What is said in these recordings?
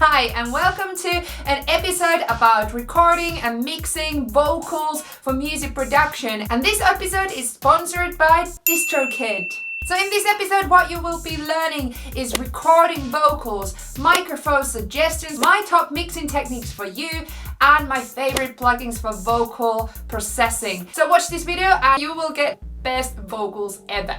Hi, and welcome to an episode about recording and mixing vocals for music production. And this episode is sponsored by DistroKid. So in this episode, what you will be learning is recording vocals, microphone suggestions, my top mixing techniques for you, and my favorite plugins for vocal processing. So watch this video and you will get best vocals ever.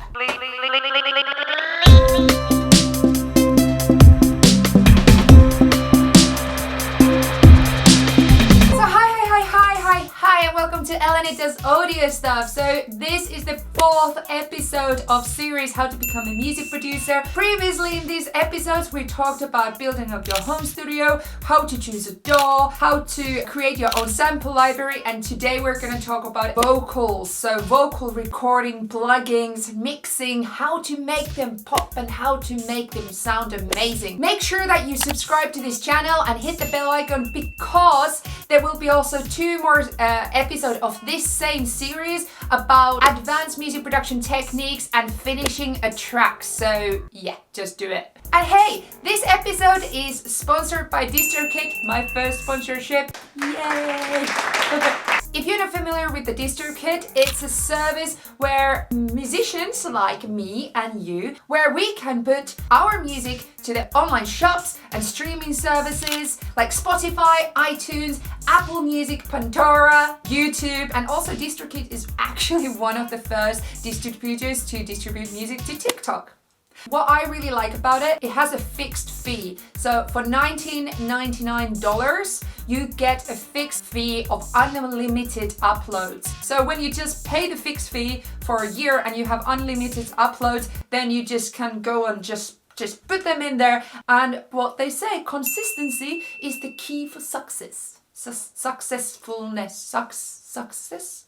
Hi and welcome to Elenita's audio stuff. So this is the fourth episode of series How to Become a Music Producer. Previously in these episodes we talked about building up your home studio, how to choose a DAW, how to create your own sample library, and today we're going to talk about vocals. So vocal recording, plugins, mixing, how to make them pop and how to make them sound amazing. Make sure that you subscribe to this channel and hit the bell icon because there will be also two more episode of this same series about advanced music production techniques and finishing a track. So yeah, just do it. And hey, this episode is sponsored by DistroKid, my first sponsorship. Yay! If you're not familiar with the DistroKid, it's a service where musicians like me and you, where we can put our music to the online shops and streaming services like Spotify, iTunes, Apple Music, Pandora, YouTube, and also DistroKid is actually one of the first distributors to distribute music to TikTok. What I really like about it, it has a fixed fee. So for $19.99, you get a fixed fee of unlimited uploads. So when you just pay the fixed fee for a year and you have unlimited uploads, then you just can go and just put them in there. And what they say, consistency is the key for success. Successfulness, success,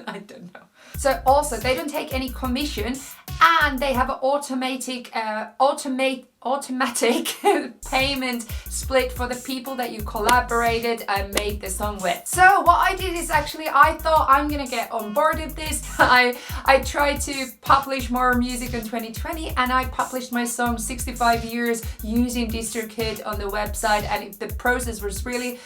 I don't know. So also they don't take any commission and they have an automatic payment split for the people that you collaborated and made the song with. So what I did is actually I thought I'm gonna get on board with this. I tried to publish more music in 2020 and I published my song 65 Years using DistroKid on the website, and the process was really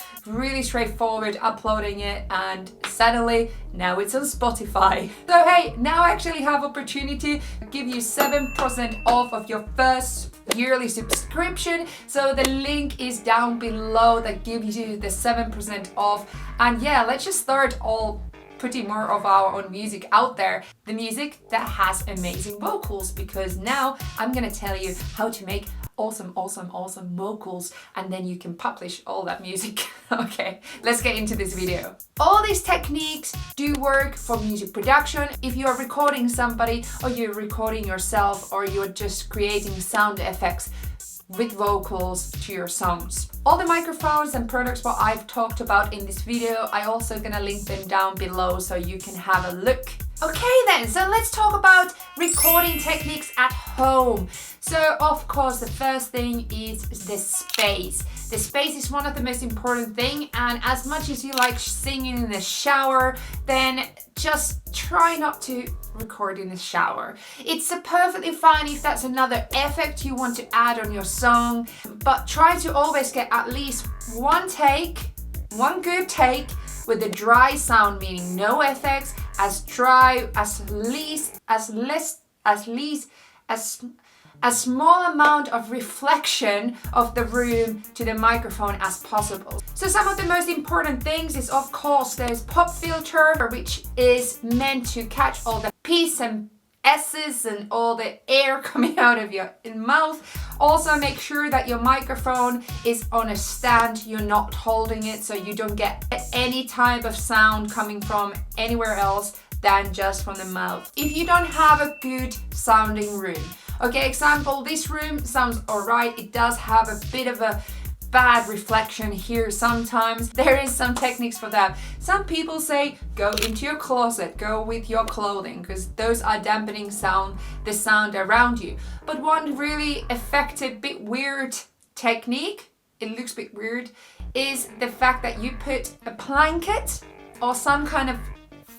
straightforward, uploading it, and suddenly now it's on Spotify. So hey, now I actually have opportunity to give you 7% off of your first yearly subscription. So the link is down below that gives you the 7% off. And yeah, let's just start all putting more of our own music out there. The music that has amazing vocals, because now I'm gonna tell you how to make awesome vocals, and then you can publish all that music. Okay, let's get into this video. All these techniques do work for music production. If you're recording somebody, or you're recording yourself, or you're just creating sound effects with vocals to your songs. All the microphones and products what I've talked about in this video, I also gonna link them down below so you can have a look. Okay then, so let's talk about recording techniques at home. So of course the first thing is the space. The space is one of the most important thing, and as much as you like singing in the shower, then just try not to record in the shower. It's perfectly fine if that's another effect you want to add on your song, but try to always get at least one good take with a dry sound, meaning no effects, as dry, as small amount of reflection of the room to the microphone as possible. So some of the most important things is, of course, there's pop filter, which is meant to catch all the P's and S's and all the air coming out of your mouth. Also make sure that your microphone is on a stand, you're not holding it, so you don't get any type of sound coming from anywhere else than just from the mouth. If you don't have a good sounding room, okay, example, this room sounds alright, it does have a bit of a bad reflection here sometimes. There is some techniques for that. Some people say go into your closet, go with your clothing, because those are dampening the sound around you. But one really effective, bit weird technique, it looks a bit weird, is the fact that you put a blanket or some kind of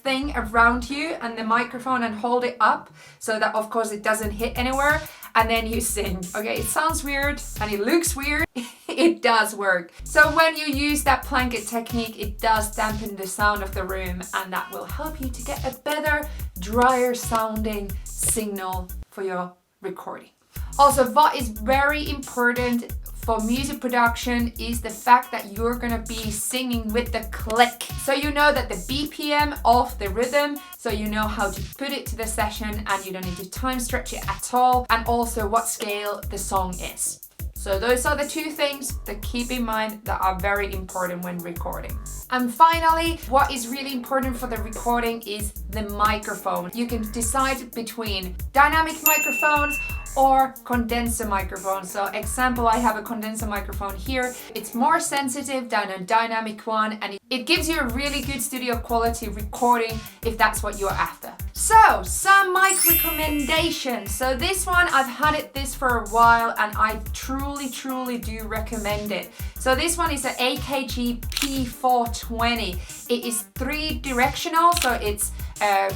thing around you and the microphone and hold it up so that of course it doesn't hit anywhere, and then you sing. Okay, it sounds weird and it looks weird. It does work. So when you use that blanket technique, it does dampen the sound of the room, and that will help you to get a better, drier sounding signal for your recording. Also, what is very important for music production is the fact that you're gonna be singing with the click. So you know that the BPM of the rhythm, so you know how to put it to the session and you don't need to time stretch it at all, and also what scale the song is. So those are the two things that keep in mind that are very important when recording. And finally, what is really important for the recording is the microphone. You can decide between dynamic microphones or condenser microphone. So example, I have a condenser microphone here. It's more sensitive than a dynamic one, and it gives you a really good studio quality recording if that's what you're after. So some mic recommendations. So this one, I've had this for a while and I truly do recommend it. So this one is an AKG P420. It is 3-directional, so it's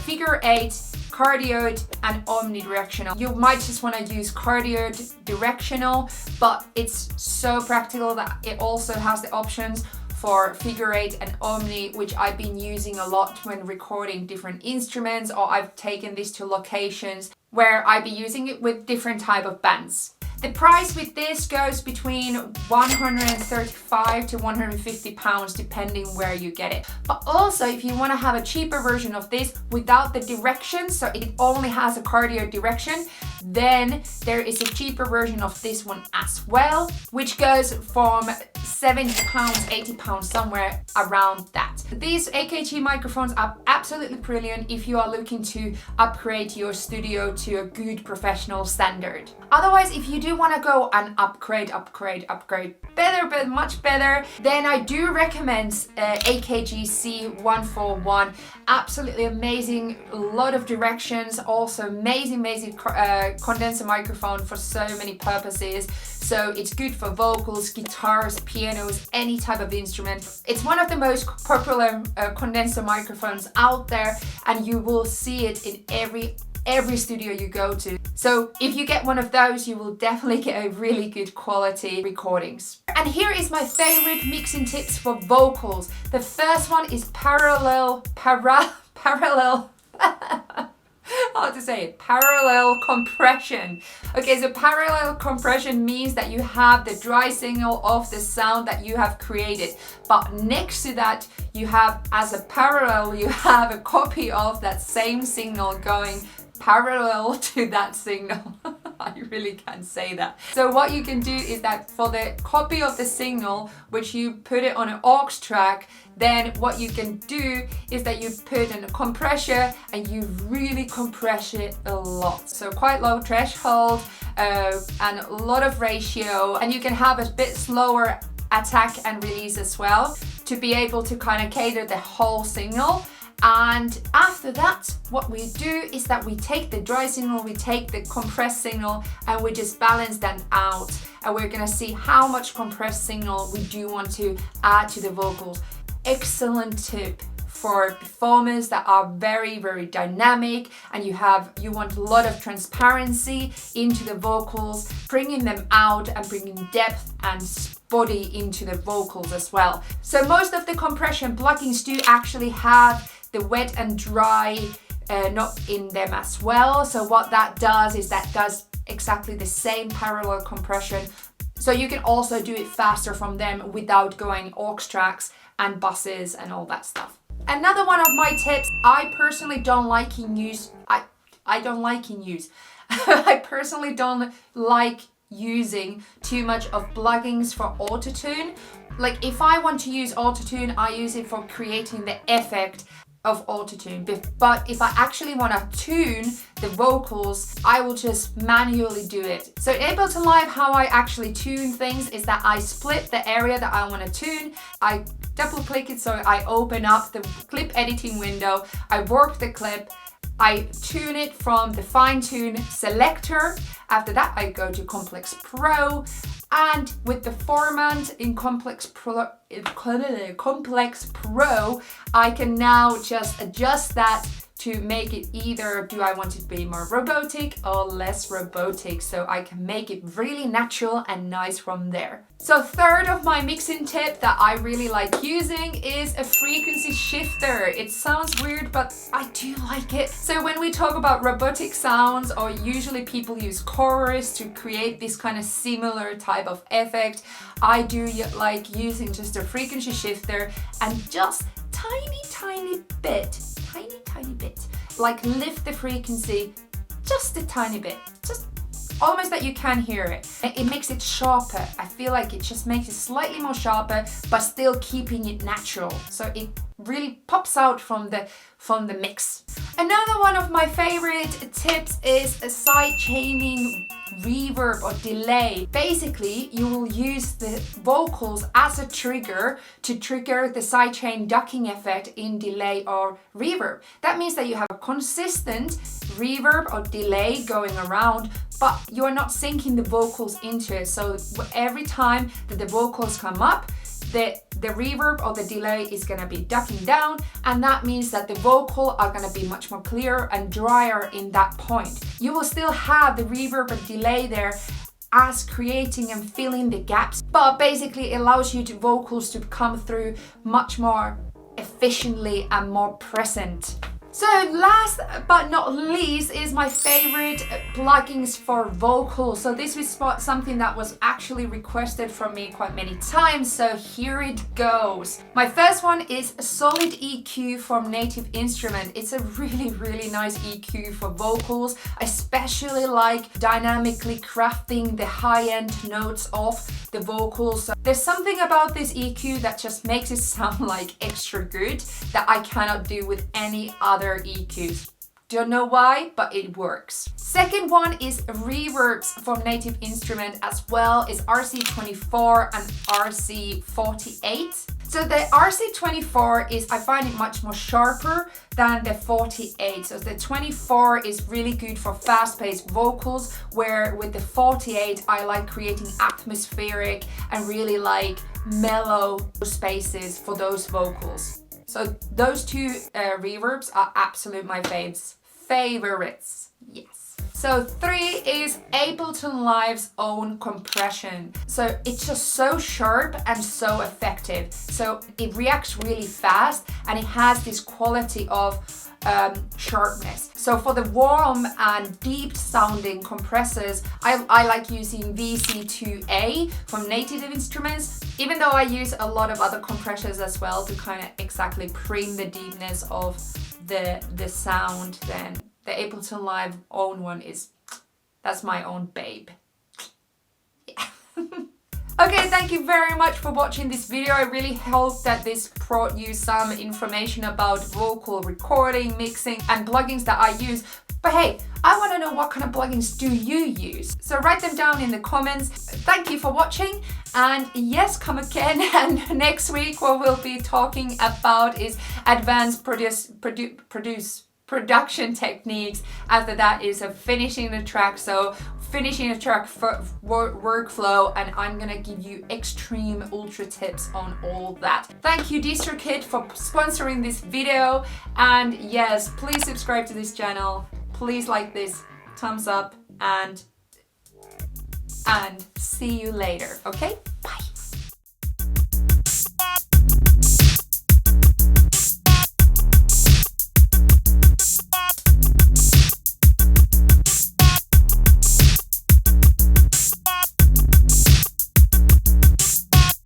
figure 8, cardioid and omnidirectional. You might just want to use cardioid directional, but it's so practical that it also has the options for figure 8 and omni, which I've been using a lot when recording different instruments, or I've taken this to locations where I'd be using it with different type of bands. The price with this goes between 135 to 150 pounds depending where you get it. But also, if you want to have a cheaper version of this without the direction, so it only has a cardio direction, then there is a cheaper version of this one as well, which goes from 70 pounds, 80 pounds, somewhere around that. These AKG microphones are absolutely brilliant if you are looking to upgrade your studio to a good professional standard. Otherwise, if you do want to go and upgrade better, but much better, then I do recommend AKG C141. Absolutely amazing, a lot of directions, also amazing condenser microphone for so many purposes. So it's good for vocals, guitars, pianos, any type of instrument. It's one of the most popular condenser microphones out there, and you will see it in every studio you go to. So if you get one of those, you will definitely get a really good quality recordings. And here is my favorite mixing tips for vocals. The first one is parallel compression. Okay, so parallel compression means that you have the dry signal of the sound that you have created, but next to that you have, as a parallel, you have a copy of that same signal going parallel to that signal. I really can't say that. So what you can do is that for the copy of the signal, which you put it on an aux track, then what you can do is that you put in a compressor and you really compress it a lot. So quite low threshold and a lot of ratio, and you can have a bit slower attack and release as well to be able to kind of cater the whole signal. And after that, what we do is that we take the dry signal, we take the compressed signal, and we just balance that out. And we're gonna see how much compressed signal we do want to add to the vocals. Excellent tip for performers that are very dynamic, and you want a lot of transparency into the vocals, bringing them out and bringing depth and body into the vocals as well. So most of the compression plugins do actually have the wet and dry not in them as well. So what that does is that does exactly the same parallel compression. So you can also do it faster from them without going aux tracks and buses and all that stuff. Another one of my tips, I personally don't like use. I personally don't like using too much of plugins for autotune. Like if I want to use autotune, I use it for creating the effect of autotune. But if I actually want to tune the vocals, I will just manually do it. So in Ableton Live, how I actually tune things is that I split the area that I want to tune. I double click it, so I open up the clip editing window, I work the clip, I tune it from the fine tune selector. After that, I go to Complex Pro, and with the format in Complex Pro, I can now just adjust that to make it either, do I want it to be more robotic or less robotic, so I can make it really natural and nice from there. So third of my mixing tip that I really like using is a frequency shifter. It sounds weird, but I do like it. So when we talk about robotic sounds, or usually people use chorus to create this kind of similar type of effect, I do like using just a frequency shifter and just tiny bit, like lift the frequency just a tiny bit, just almost that you can hear it. It makes it sharper. I feel like it just makes it slightly more sharper, but still keeping it natural. So it really pops out from the mix. Another one of my favorite tips is a side chaining reverb or delay. Basically, you will use the vocals as a trigger to trigger the sidechain ducking effect in delay or reverb. That means that you have a consistent reverb or delay going around, but you're not syncing the vocals into it. So every time that the vocals come up, the reverb or the delay is going to be ducking down, and that means that the vocal are going to be much more clear and drier in that point. You will still have the reverb and delay there as creating and filling the gaps, but basically it allows you to vocals to come through much more efficiently and more present. So last but not least is my favorite plugins for vocals. So this was something that was actually requested from me quite many times, so here it goes. My first one is Solid EQ from Native Instrument. It's a really nice EQ for vocals. I especially like dynamically crafting the high-end notes of the vocals. So there's something about this EQ that just makes it sound like extra good that I cannot do with any other EQs. Don't know why, but it works. Second one is reverbs from Native Instrument as well, is RC24 and RC48. So the RC24 is, I find it much more sharper than the 48. So the 24 is really good for fast-paced vocals, where with the 48 I like creating atmospheric and really like mellow spaces for those vocals. So those two reverbs are absolute my favorites. Yes. So 3 is Ableton Live's own compression. So it's just so sharp and so effective. So it reacts really fast and it has this quality of sharpness. So for the warm and deep sounding compressors, I like using VC2A from Native Instruments, even though I use a lot of other compressors as well to kind of exactly bring the deepness of the sound. Then the Ableton Live own one that's my own babe. Yeah. Okay, thank you very much for watching this video. I really hope that this brought you some information about vocal recording, mixing, and plugins that I use. But hey, I want to know what kind of plugins do you use? So write them down in the comments. Thank you for watching, and yes, come again. And next week what we'll be talking about is advanced production techniques. After that is finishing the track. So finishing a track for workflow, and I'm gonna give you extreme ultra tips on all that. Thank you DistroKid for sponsoring this video, and yes, please subscribe to this channel, please like this, thumbs up, and see you later. Okay, bye.